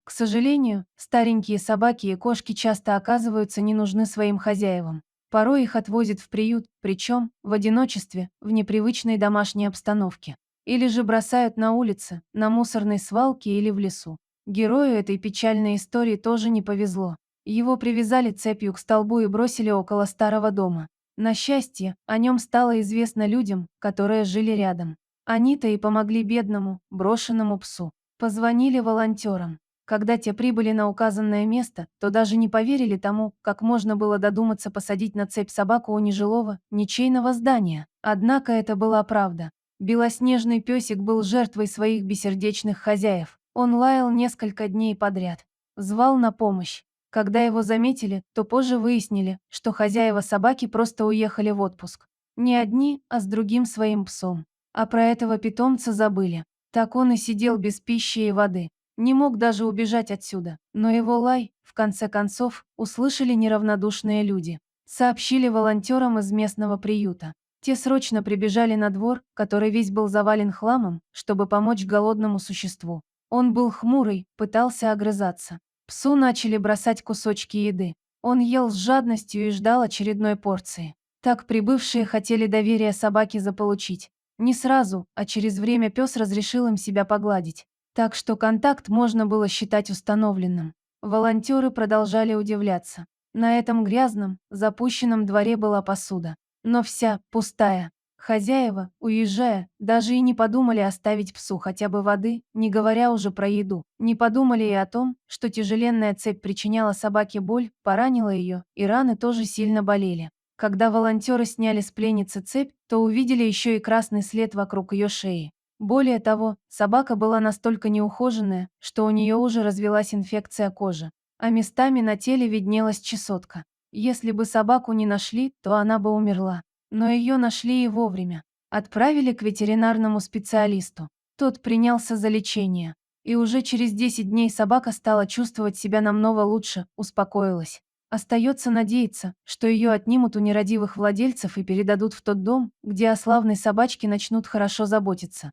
К сожалению, старенькие собаки и кошки часто оказываются не нужны своим хозяевам. Порой их отвозят в приют, причем в одиночестве, в непривычной домашней обстановке. Или же бросают на улице, на мусорной свалке или в лесу. Герою этой печальной истории тоже не повезло. Его привязали цепью к столбу и бросили около старого дома. На счастье, о нем стало известно людям, которые жили рядом. Они-то и помогли бедному, брошенному псу. Позвонили волонтерам. Когда те прибыли на указанное место, то даже не поверили тому, как можно было додуматься посадить на цепь собаку у нежилого, ничейного здания. Однако это была правда. Белоснежный песик был жертвой своих бессердечных хозяев. Он лаял несколько дней подряд. Звал на помощь. Когда его заметили, то позже выяснили, что хозяева собаки просто уехали в отпуск. Не одни, а с другим своим псом. А про этого питомца забыли. Так он и сидел без пищи и воды. Не мог даже убежать отсюда. Но его лай, в конце концов, услышали неравнодушные люди. Сообщили волонтерам из местного приюта. Те срочно прибежали на двор, который весь был завален хламом, чтобы помочь голодному существу. Он был хмурый, пытался огрызаться. Псу начали бросать кусочки еды. Он ел с жадностью и ждал очередной порции. Так прибывшие хотели доверия собаки заполучить. Не сразу, а через время пес разрешил им себя погладить. Так что контакт можно было считать установленным. Волонтеры продолжали удивляться. На этом грязном, запущенном дворе была посуда. Но вся пустая. Хозяева, уезжая, даже и не подумали оставить псу хотя бы воды, не говоря уже про еду. Не подумали и о том, что тяжеленная цепь причиняла собаке боль, поранила ее, и раны тоже сильно болели. Когда волонтеры сняли с пленницы цепь, то увидели еще и красный след вокруг ее шеи. Более того, собака была настолько неухоженная, что у нее уже развилась инфекция кожи, а местами на теле виднелась чесотка. Если бы собаку не нашли, то она бы умерла. Но ее нашли и вовремя. Отправили к ветеринарному специалисту. Тот принялся за лечение. И уже через 10 дней собака стала чувствовать себя намного лучше, успокоилась. Остается надеяться, что ее отнимут у нерадивых владельцев и передадут в тот дом, где о славной собачке начнут хорошо заботиться.